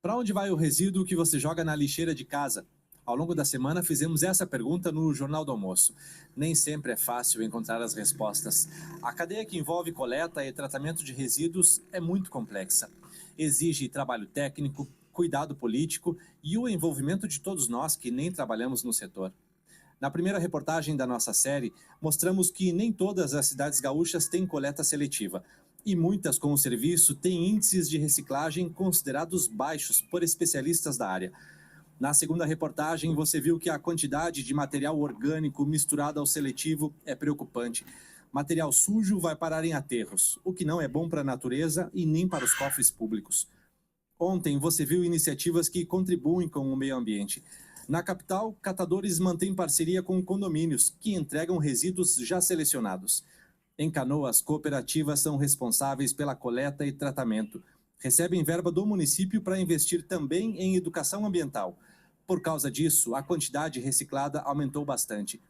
Para onde vai o resíduo que você joga na lixeira de casa? Ao longo da semana fizemos essa pergunta no Jornal do Almoço. Nem sempre é fácil encontrar as respostas. A cadeia que envolve coleta e tratamento de resíduos é muito complexa. Exige trabalho técnico, cuidado político e o envolvimento de todos nós que nem trabalhamos no setor. Na primeira reportagem da nossa série, mostramos que nem todas as cidades gaúchas têm coleta seletiva. E muitas com o serviço têm índices de reciclagem considerados baixos por especialistas da área. Na segunda reportagem, você viu que a quantidade de material orgânico misturado ao seletivo é preocupante. Material sujo vai parar em aterros, o que não é bom para a natureza e nem para os cofres públicos. Ontem, você viu iniciativas que contribuem com o meio ambiente. Na capital, catadores mantêm parceria com condomínios, que entregam resíduos já selecionados. Em Canoas, cooperativas são responsáveis pela coleta e tratamento. Recebem verba do município para investir também em educação ambiental. Por causa disso, a quantidade reciclada aumentou bastante.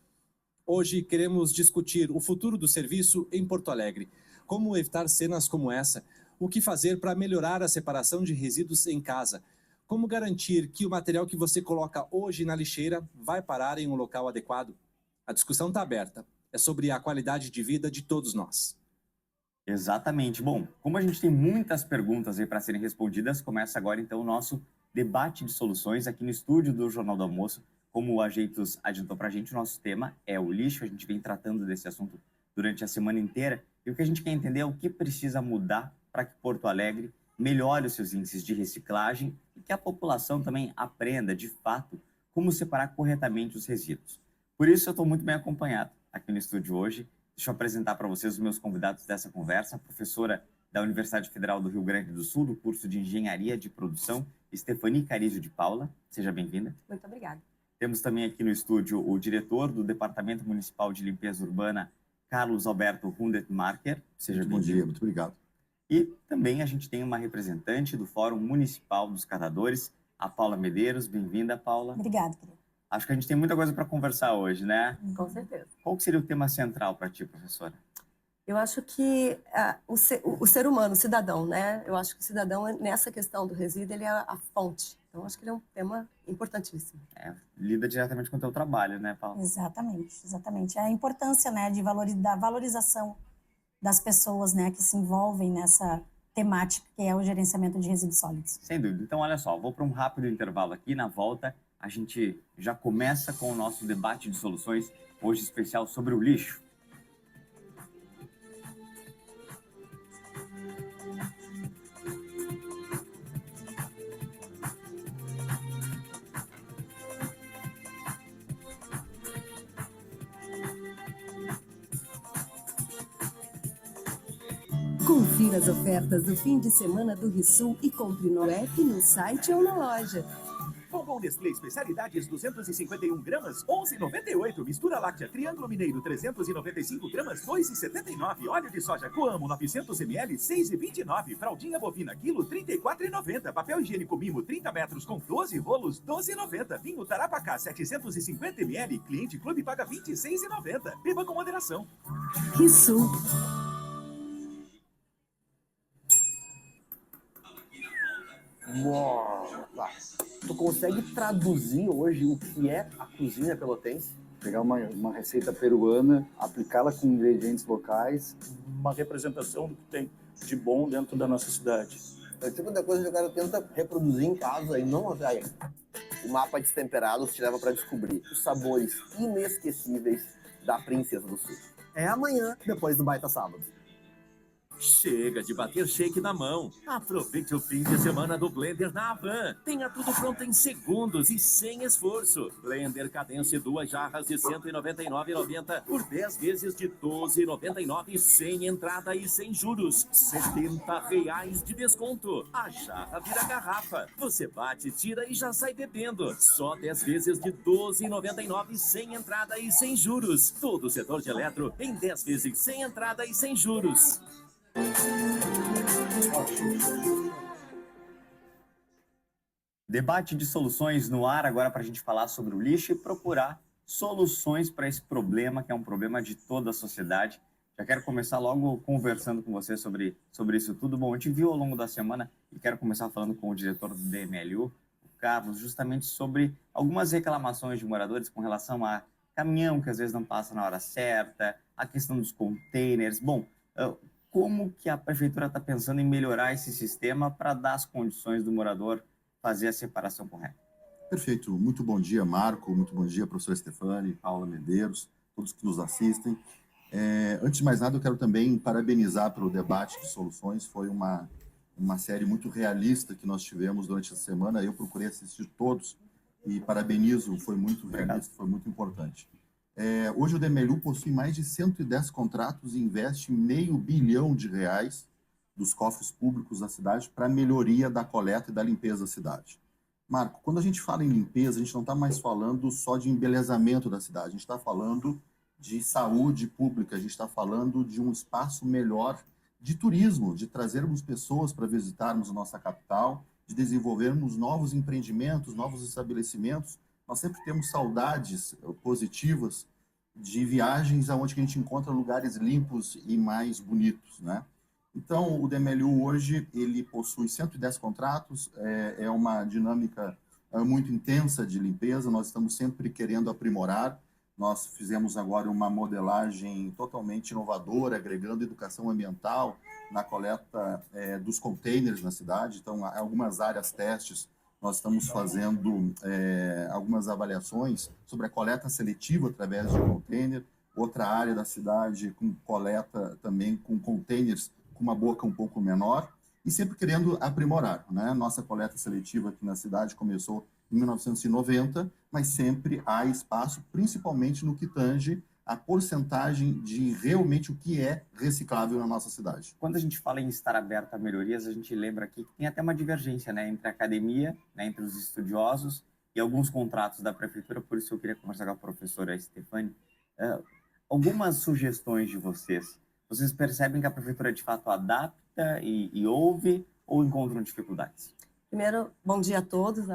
Hoje queremos discutir o futuro do serviço em Porto Alegre. Como evitar cenas como essa? O que fazer para melhorar a separação de resíduos em casa? Como garantir que o material que você coloca hoje na lixeira vai parar em um local adequado? A discussão está aberta. É sobre a qualidade de vida de todos nós. Exatamente. Bom, como a gente tem muitas perguntas aí para serem respondidas, começa agora então o nosso debate de soluções aqui no estúdio do Jornal do Almoço. Como o Ajeitos adiantou para a gente, o nosso tema é o lixo. A gente vem tratando desse assunto durante a semana inteira. E o que a gente quer entender é o que precisa mudar para que Porto Alegre melhore os seus índices de reciclagem e que a população também aprenda, de fato, como separar corretamente os resíduos. Por isso, eu estou muito bem acompanhado aqui no estúdio hoje. Deixa eu apresentar para vocês os meus convidados dessa conversa, a professora da Universidade Federal do Rio Grande do Sul, do curso de Engenharia de Produção, Stefani Carizio de Paula. Seja bem-vinda. Muito obrigada. Temos também aqui no estúdio o diretor do Departamento Municipal de Limpeza Urbana, Carlos Alberto Hundertmarker. Seja bem-vindo. Bom dia, muito obrigado. E também a gente tem uma representante do Fórum Municipal dos Catadores, a Paula Medeiros. Bem-vinda, Paula. Obrigada, querida. Acho que a gente tem muita coisa para conversar hoje, né? Com certeza. Qual que seria o tema central para ti, professora? Eu acho que o ser humano, o cidadão, né? Eu acho que o cidadão, nessa questão do resíduo, ele é a fonte. Então, acho que ele é um tema importantíssimo. Lida diretamente com o teu trabalho, né, Paula? Exatamente, exatamente. A importância, né, da valorização das pessoas, né, que se envolvem nessa temática, que é o gerenciamento de resíduos sólidos. Sem dúvida. Então, olha só, vou para um rápido intervalo aqui. Na volta, a gente já começa com o nosso debate de soluções, hoje especial sobre o lixo. Confira as ofertas do fim de semana do Rissul e compre no app, no site ou na loja. Bombom Nestlé Especialidades 251 gramas, 11,98. Mistura láctea Triângulo Mineiro 395 gramas, 2,79. Óleo de soja Coamo 900 ml, 6,29. Fraldinha bovina quilo, 34,90. Papel higiênico Mimo 30 metros com 12 rolos, 12,90. Vinho Tarapacá 750 ml, cliente clube paga 26,90. Beba com moderação. Rissul. Nossa! Tu consegue traduzir hoje o que é a cozinha pelotense? Pegar uma receita peruana, aplicá-la com ingredientes locais. Uma representação do que tem de bom dentro da nossa cidade. É o tipo da coisa que o cara tenta reproduzir em casa e não consegue. O mapa Destemperados te leva para descobrir os sabores inesquecíveis da Princesa do Sul. É amanhã, depois do Baita Sábado. Chega de bater shake na mão. Aproveite o fim de semana do Blender na Havan. Tenha tudo pronto em segundos e sem esforço. Blender Cadence 2 jarras de R$ 199,90 por 10 vezes de R$ 12,99 sem entrada e sem juros. R$ 70 de desconto. A jarra vira garrafa. Você bate, tira e já sai bebendo. Só 10 vezes de R$ 12,99 sem entrada e sem juros. Todo o setor de eletro em 10 vezes sem entrada e sem juros. Debate de soluções no ar agora para a gente falar sobre o lixo e procurar soluções para esse problema, que é um problema de toda a sociedade. Já quero começar logo conversando com você sobre isso tudo. Bom, a gente viu ao longo da semana, e quero começar falando com o diretor do DMLU, o Carlos, justamente sobre algumas reclamações de moradores com relação a caminhão que às vezes não passa na hora certa, a questão dos containers. Bom, como que a prefeitura está pensando em melhorar esse sistema para dar as condições do morador fazer a separação correta? Perfeito. Muito bom dia, Marco. Muito bom dia, professora Stefani, Paula Medeiros, todos que nos assistem. Antes de mais nada, eu quero também parabenizar pelo debate de soluções. Foi uma série muito realista que nós tivemos durante a semana. Eu procurei assistir todos e parabenizo. Foi muito realista, foi muito importante. Hoje o DMLU possui mais de 110 contratos e investe R$500 bilhão dos cofres públicos da cidade para a melhoria da coleta e da limpeza da cidade. Marco, quando a gente fala em limpeza, a gente não está mais falando só de embelezamento da cidade, a gente está falando de saúde pública, a gente está falando de um espaço melhor de turismo, de trazermos pessoas para visitarmos a nossa capital, de desenvolvermos novos empreendimentos, novos estabelecimentos. Nós sempre temos saudades positivas de viagens onde a gente encontra lugares limpos e mais bonitos, né? Então, o DMLU hoje, ele possui 110 contratos, é uma dinâmica muito intensa de limpeza, nós estamos sempre querendo aprimorar. Nós fizemos agora uma modelagem totalmente inovadora, agregando educação ambiental na coleta dos containers na cidade. Então, há algumas áreas testes, nós estamos fazendo algumas avaliações sobre a coleta seletiva através de container, outra área da cidade com coleta também com containers com uma boca um pouco menor, e sempre querendo aprimorar, né? Nossa coleta seletiva aqui na cidade começou em 1990, mas sempre há espaço, principalmente no que tange a porcentagem de realmente o que é reciclável na nossa cidade. Quando a gente fala em estar aberto a melhorias, a gente lembra aqui que tem até uma divergência, né, entre a academia, né, entre os estudiosos e alguns contratos da prefeitura, por isso eu queria conversar com a professora Stefani. Algumas sugestões de vocês. Vocês percebem que a prefeitura de fato adapta e ouve ou encontram dificuldades? Primeiro, bom dia a todos,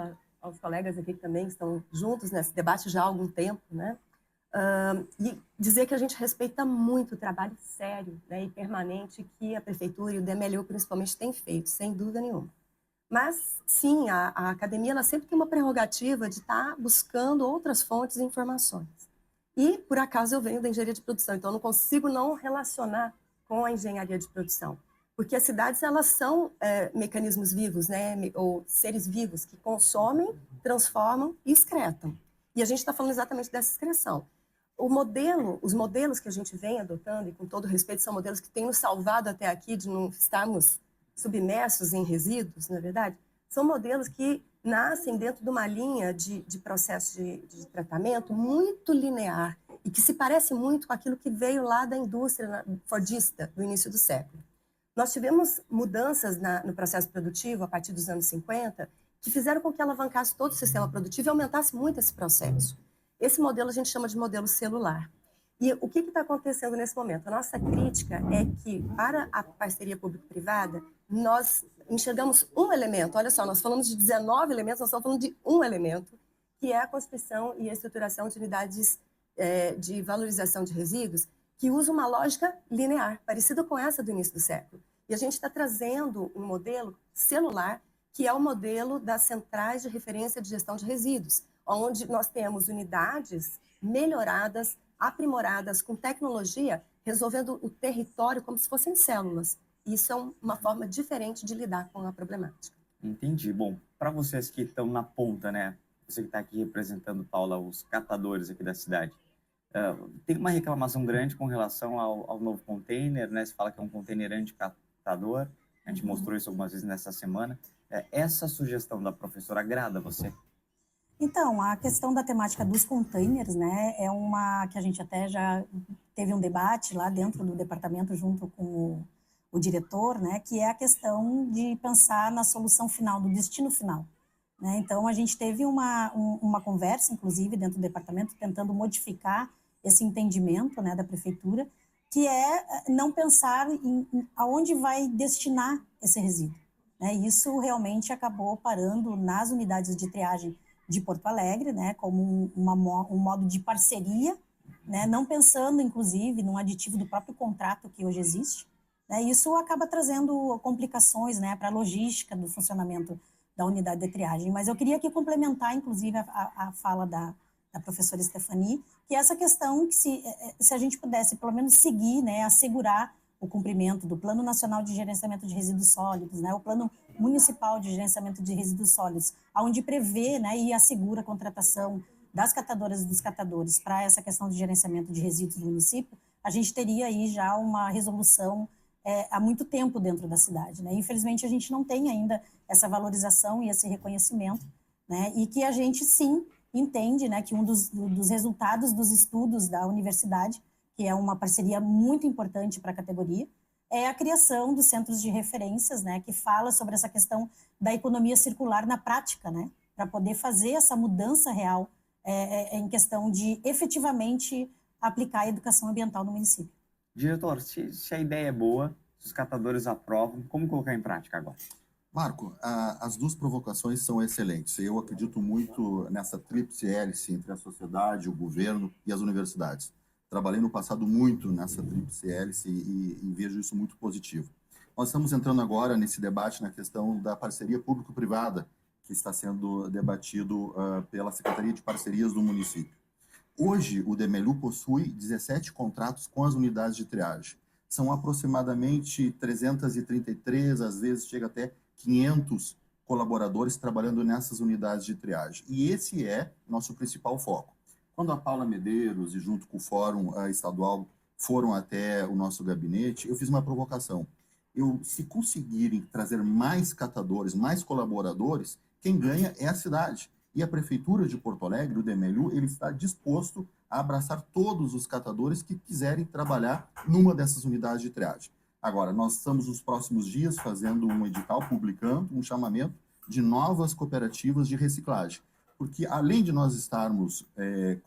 aos colegas aqui que também estão juntos nesse debate já há algum tempo, né? E dizer que a gente respeita muito o trabalho sério, né, e permanente que a prefeitura e o DMLU principalmente têm feito, sem dúvida nenhuma. Mas, sim, a academia ela sempre tem uma prerrogativa de estar buscando outras fontes e informações. E, por acaso, eu venho da engenharia de produção, então eu não consigo não relacionar com a engenharia de produção. Porque as cidades, elas são mecanismos vivos, né? Ou seres vivos que consomem, transformam e excretam. E a gente está falando exatamente dessa excreção. Os modelos que a gente vem adotando, e com todo respeito, são modelos que têm nos salvado até aqui de não estarmos submersos em resíduos, na verdade, são modelos que nascem dentro de uma linha de processo de tratamento muito linear e que se parece muito com aquilo que veio lá da indústria fordista do início do século. Nós tivemos mudanças no processo produtivo a partir dos anos 50 que fizeram com que alavancasse todo o sistema produtivo e aumentasse muito esse processo. Esse modelo a gente chama de modelo celular. E o que está acontecendo nesse momento? A nossa crítica é que, para a parceria público-privada, nós enxergamos um elemento. Olha só, nós falamos de 19 elementos, nós estamos falando de um elemento, que é a construção e a estruturação de unidades de valorização de resíduos, que usa uma lógica linear, parecida com essa do início do século. E a gente está trazendo um modelo celular, que é o modelo das centrais de referência de gestão de resíduos, onde nós temos unidades melhoradas, aprimoradas, com tecnologia, resolvendo o território como se fossem células. Isso é uma forma diferente de lidar com a problemática. Entendi. Bom, para vocês que estão na ponta, né? Você que está aqui representando, Paula, os catadores aqui da cidade, tem uma reclamação grande com relação ao novo container, né? Se fala que é um container anticatador, a gente mostrou isso algumas vezes nessa semana. Essa sugestão da professora agrada a você? Então, a questão da temática dos containers, né, é uma que a gente até já teve um debate lá dentro do departamento junto com o diretor, né, que é a questão de pensar na solução final, do destino final. Né? Então, a gente teve uma conversa, inclusive, dentro do departamento, tentando modificar esse entendimento, né, da prefeitura, que é não pensar em aonde vai destinar esse resíduo. Né? Isso realmente acabou parando nas unidades de triagem de Porto Alegre, né, como um modo de parceria, né, não pensando, inclusive, num aditivo do próprio contrato que hoje existe, né? Isso acaba trazendo complicações, né, para a logística do funcionamento da unidade de triagem. Mas eu queria aqui complementar, inclusive, a fala da professora Stephanie, que essa questão que se a gente pudesse pelo menos seguir, né, assegurar o cumprimento do Plano Nacional de Gerenciamento de Resíduos Sólidos, né, o Plano Municipal de Gerenciamento de Resíduos Sólidos, onde prevê, né, e assegura a contratação das catadoras e dos catadores para essa questão de gerenciamento de resíduos do município, a gente teria aí já uma resolução há muito tempo dentro da cidade, né? Infelizmente, a gente não tem ainda essa valorização e esse reconhecimento, né? E que a gente, sim, entende, né, que um dos resultados dos estudos da universidade, que é uma parceria muito importante para a categoria, é a criação dos centros de referências, né, que fala sobre essa questão da economia circular na prática, né, para poder fazer essa mudança real em questão de efetivamente aplicar a educação ambiental no município. Diretor, se a ideia é boa, se os catadores aprovam, como colocar em prática agora? Marco, as duas provocações são excelentes. Eu acredito muito nessa tríplice hélice entre a sociedade, o governo e as universidades. Trabalhei no passado muito nessa tríplice hélice e vejo isso muito positivo. Nós estamos entrando agora nesse debate na questão da parceria público-privada, que está sendo debatido pela Secretaria de Parcerias do município. Hoje, o DEMELU possui 17 contratos com as unidades de triagem. São aproximadamente 333, às vezes chega até 500 colaboradores trabalhando nessas unidades de triagem. E esse é nosso principal foco. Quando a Paula Medeiros e junto com o Fórum Estadual foram até o nosso gabinete, eu fiz uma provocação. Se conseguirem trazer mais catadores, mais colaboradores, quem ganha é a cidade. E a Prefeitura de Porto Alegre, o DEMELU, ele está disposto a abraçar todos os catadores que quiserem trabalhar numa dessas unidades de triagem. Agora, nós estamos nos próximos dias fazendo um edital, publicando um chamamento de novas cooperativas de reciclagem. Porque, além de nós estarmos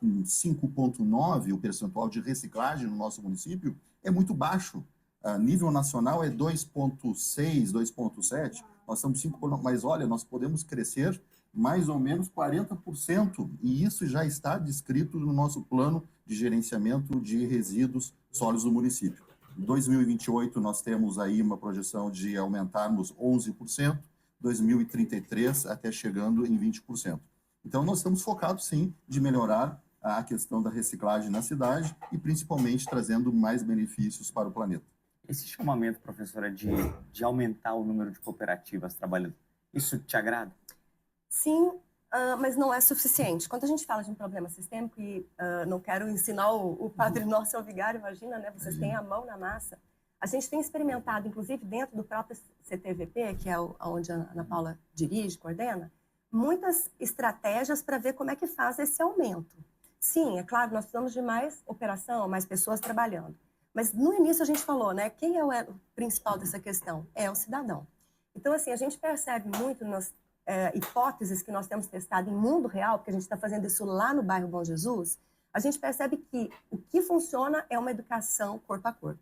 com 5,9% o percentual de reciclagem no nosso município, é muito baixo. A nível nacional é 2,6%, 2,7%. Nós estamos 5%, mas olha, nós podemos crescer mais ou menos 40%, e isso já está descrito no nosso plano de gerenciamento de resíduos sólidos do município. Em 2028, nós temos aí uma projeção de aumentarmos 11%, 2033 até chegando em 20%. Então, nós estamos focados, sim, de melhorar a questão da reciclagem na cidade e, principalmente, trazendo mais benefícios para o planeta. Esse chamamento, professora, de aumentar o número de cooperativas trabalhando, isso te agrada? Sim, mas não é suficiente. Quando a gente fala de um problema sistêmico, e não quero ensinar o Padre Nosso ao Vigário, imagina, né? Vocês têm a mão na massa. A gente tem experimentado, inclusive dentro do próprio CTVP, que é onde a Ana Paula dirige, coordena, muitas estratégias para ver como é que faz esse aumento. Sim, é claro, nós precisamos de mais operação, mais pessoas trabalhando. Mas no início a gente falou, né? Quem é o principal dessa questão? É o cidadão. Então, assim, a gente percebe muito nas hipóteses que nós temos testado em mundo real, porque a gente está fazendo isso lá no bairro Bom Jesus, a gente percebe que o que funciona é uma educação corpo a corpo.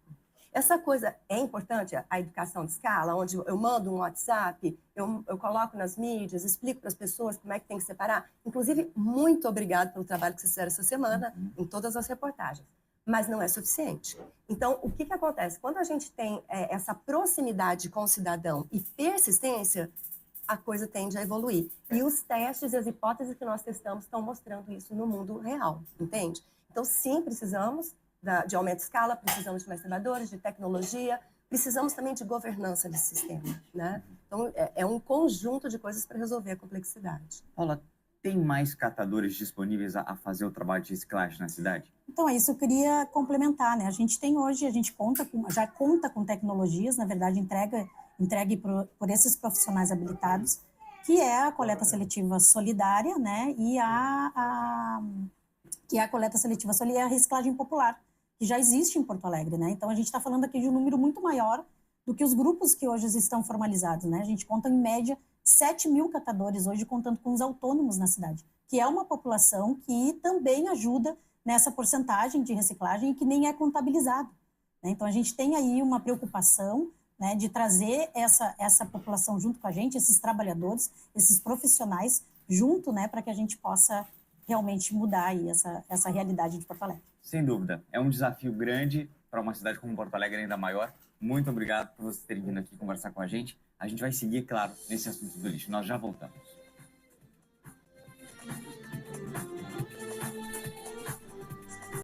Essa coisa é importante, a educação de escala, onde eu mando um WhatsApp, eu coloco nas mídias, explico para as pessoas como é que tem que separar. Inclusive, muito obrigado pelo trabalho que vocês fizeram essa semana, em todas as reportagens. Mas não é suficiente. Então, o que acontece? Quando a gente tem essa proximidade com o cidadão e persistência, a coisa tende a evoluir. E os testes e as hipóteses que nós testamos estão mostrando isso no mundo real, entende? Então, sim, precisamos de aumento de escala, precisamos de mais trabalhadores, de tecnologia, precisamos também de governança desse sistema, né? Então, é um conjunto de coisas para resolver a complexidade. Paula, tem mais catadores disponíveis a fazer o trabalho de reciclagem na cidade? Então, é isso que eu queria complementar, né? A gente tem hoje, já conta com tecnologias, na verdade, entregue por esses profissionais habilitados, que é a coleta seletiva solidária, né? E que é a coleta seletiva solidária e a reciclagem popular, que já existe em Porto Alegre, né? Então, a gente está falando aqui de um número muito maior do que os grupos que hoje estão formalizados, né? A gente conta, em média, 7 mil catadores hoje, contando com os autônomos na cidade, que é uma população que também ajuda nessa porcentagem de reciclagem e que nem é contabilizado, né? Então, a gente tem aí uma preocupação, né, de trazer essa população junto com a gente, esses trabalhadores, esses profissionais junto, né, para que a gente possa realmente mudar aí essa realidade de Porto Alegre. Sem dúvida. É um desafio grande para uma cidade como Porto Alegre, ainda maior. muito obrigado por vocês terem vindo aqui conversar com a gente. A gente vai seguir, claro, nesse assunto do lixo. Nós já voltamos.